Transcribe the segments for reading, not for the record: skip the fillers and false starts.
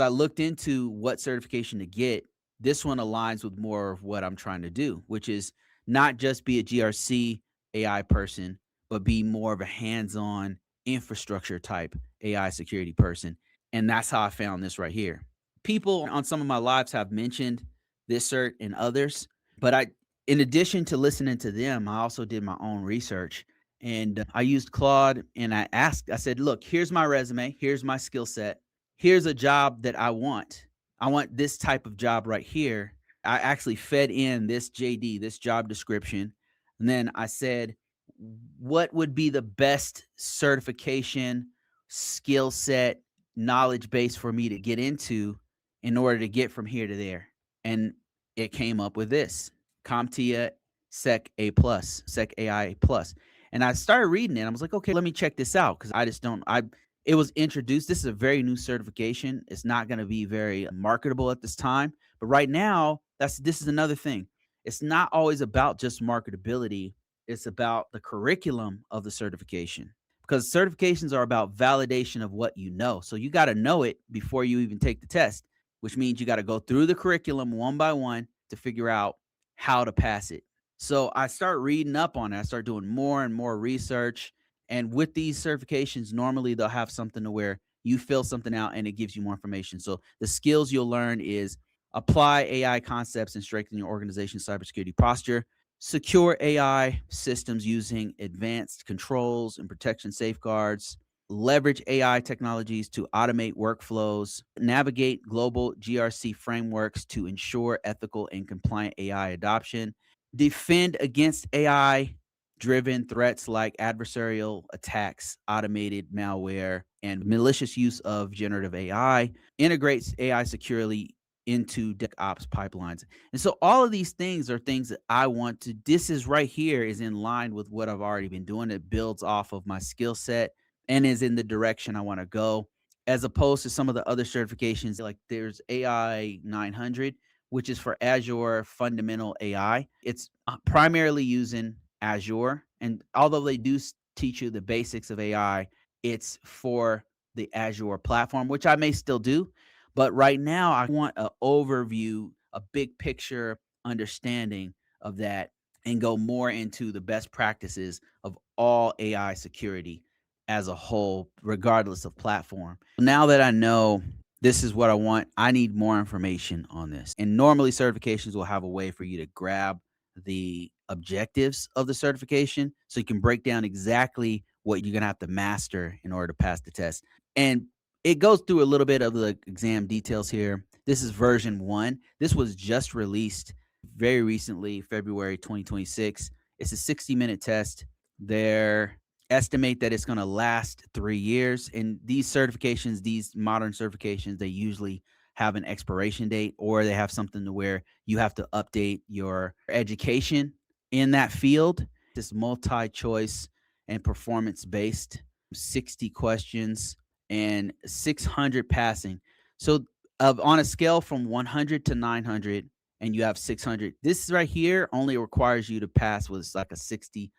I looked into what certification to get. This one aligns with more of what I'm trying to do, which is not just be a GRC AI person, but be more of a hands-on infrastructure type AI security person. And that's how I found this right here. People on some of my lives have mentioned this cert and others, but in addition to listening to them, I also did my own research and I used Claude and I said, look, here's my resume, here's my skill set, here's a job that I want. I want this type of job right here. I actually fed in this JD, this job description. And then I said, what would be the best certification, skill set, knowledge base for me to get into in order to get from here to there? And it came up with this CompTIA SecAI Plus. And I started reading it. I was like, okay, let me check this out because I just don't. It was introduced. This is a very new certification. It's not going to be very marketable at this time. But right now, this is another thing. It's not always about just marketability. It's about the curriculum of the certification because certifications are about validation of what you know. So you got to know it before you even take the test, which means you got to go through the curriculum one by one to figure out how to pass it. So I start reading up on it. I start doing more and more research. And with these certifications, normally they'll have something to where you fill something out and it gives you more information. So the skills you'll learn is apply AI concepts and strengthen your organization's cybersecurity posture, secure AI systems using advanced controls and protection safeguards, leverage AI technologies to automate workflows, navigate global GRC frameworks to ensure ethical and compliant AI adoption, defend against AI driven threats like adversarial attacks, automated malware, and malicious use of generative AI, integrates AI securely into DevOps pipelines. And so all of these things are things that I want to, this is right here is in line with what I've already been doing. It builds off of my skill set and is in the direction I want to go, as opposed to some of the other certifications. Like there's AI 900, which is for Azure fundamental AI. It's primarily using Azure. And although they do teach you the basics of AI, it's for the Azure platform, which I may still do. But right now, I want an overview, a big picture understanding of that and go more into the best practices of all AI security as a whole, regardless of platform. Now that I know this is what I want, I need more information on this. And normally, certifications will have a way for you to grab the objectives of the certification so you can break down exactly what you're going to have to master in order to pass the test. And it goes through a little bit of the exam details here. This is version 1. This was just released very recently, February 2026. It's a 60-minute test. They're estimate that it's going to last 3 years. And these certifications, these modern certifications, they usually have an expiration date or they have something to where you have to update your education in that field. This multi-choice and performance-based 60 questions and 600 passing. So on a scale from 100 to 900 and you have 600, this right here only requires you to pass with like a 60%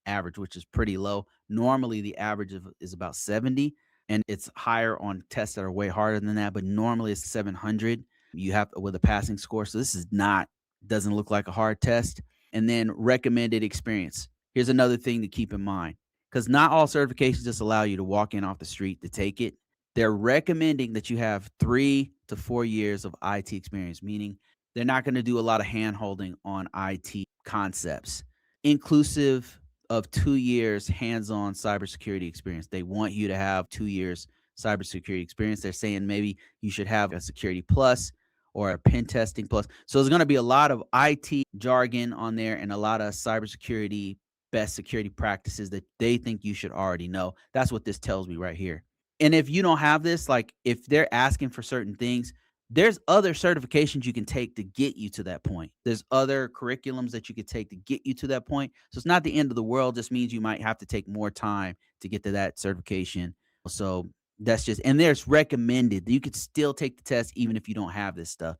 average, which is pretty low. Normally the average is about 70 and it's higher on tests that are way harder than that, but normally it's 700 you have with a passing score. So this is not, doesn't look like a hard test. And then recommended experience. Here's another thing to keep in mind, because not all certifications just allow you to walk in off the street to take it. They're recommending that you have 3 to 4 years of IT experience, meaning they're not going to do a lot of hand holding on IT concepts, inclusive of 2 years hands-on cybersecurity experience. They want you to have 2 years cybersecurity experience. They're saying maybe you should have a security plus or a pen testing plus. So there's going to be a lot of IT jargon on there and a lot of cybersecurity best security practices that they think you should already know. That's what this tells me right here. And if you don't have this, like if they're asking for certain things, there's other certifications you can take to get you to that point. There's other curriculums that you could take to get you to that point. So it's not the end of the world. Just means you might have to take more time to get to that certification. So that's just, and there's recommended. You could still take the test even if you don't have this stuff.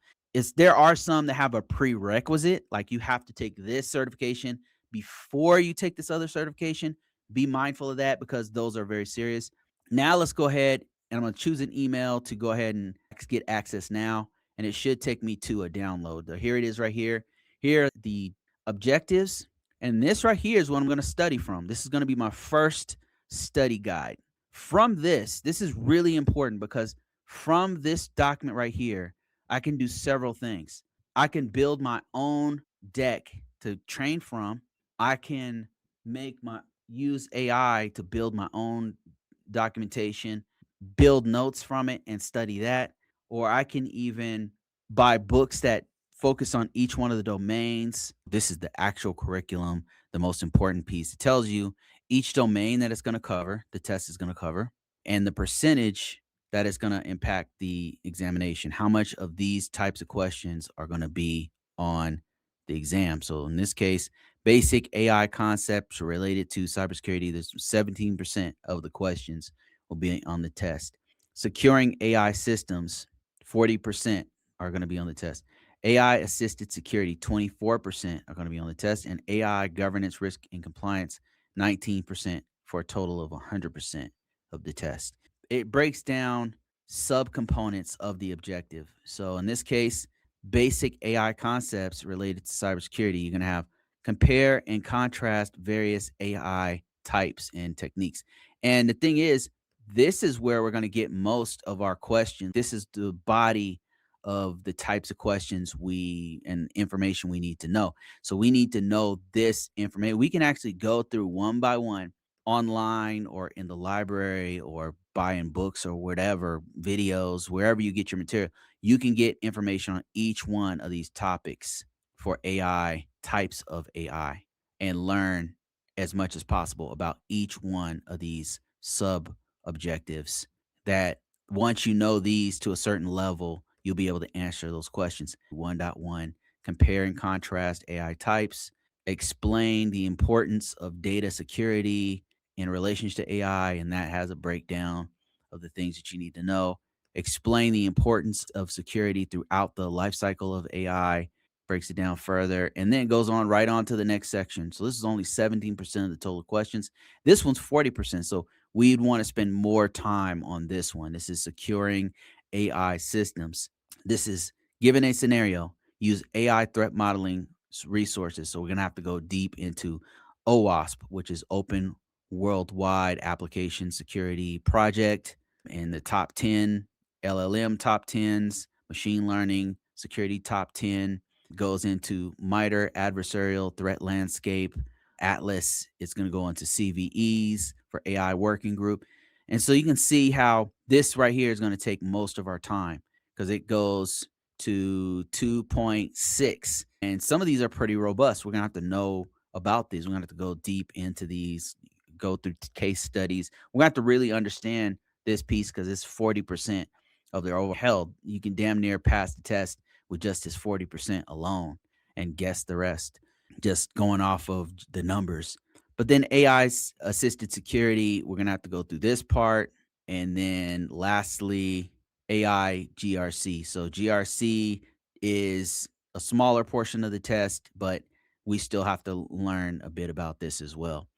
There are some that have a prerequisite, like you have to take this certification before you take this other certification. Be mindful of that because those are very serious. Now let's go ahead and I'm going to choose an email to go ahead and get access now, and it should take me to a download. Here it is right here. Here are the objectives, and this right here is what I'm going to study from. This is going to be my first study guide. From this is really important because from this document right here, I can do several things. I can build my own deck to train from. I can make my use AI to build my own documentation, build notes from it and study that. Or I can even buy books that focus on each one of the domains. This is the actual curriculum, the most important piece. It tells you each domain that it's going to cover, the test is going to cover, and the percentage that is going to impact the examination. How much of these types of questions are going to be on the exam? So in this case, basic AI concepts related to cybersecurity, there's 17% of the questions will be on the test. Securing AI systems, 40% are going to be on the test. AI assisted security, 24% are going to be on the test. And AI governance, risk, and compliance, 19% for a total of 100% of the test. It breaks down subcomponents of the objective. So in this case, basic AI concepts related to cybersecurity, you're going to have compare and contrast various AI types and techniques. And the thing is, this is where we're going to get most of our questions. This is the body of the types of questions we and information we need to know. So we need to know this information. We can actually go through one by one online or in the library or buying books or whatever, videos, wherever you get your material. You can get information on each one of these topics for AI, types of AI, and learn as much as possible about each one of these sub objectives. That once you know these to a certain level, you'll be able to answer those questions. 1.1, compare and contrast AI types, explain the importance of data security in relationship to AI, and that has a breakdown of the things that you need to know. Explain the importance of security throughout the life cycle of AI, breaks it down further, and then goes on right on to the next section. So this is only 17% of the total questions. This one's 40%. So we'd want to spend more time on this one. This is securing AI systems. This is given a scenario, use AI threat modeling resources. So we're going to have to go deep into OWASP, which is Open Worldwide Application Security Project, in the top 10, LLM top 10s, machine learning security top 10, goes into MITRE adversarial threat landscape, Atlas. It's going to go into CVEs for AI working group. And so you can see how this right here is going to take most of our time because it goes to 2.6. And some of these are pretty robust. We're going to have to know about these. We're going to have to go deep into these, go through case studies. We're going to have to really understand this piece because it's 40% of their overheld. You can damn near pass the test with just this 40% alone and guess the rest, just going off of the numbers. But then AI's assisted security, we're going to have to go through this part. And then lastly, AI GRC. So GRC is a smaller portion of the test, but we still have to learn a bit about this as well.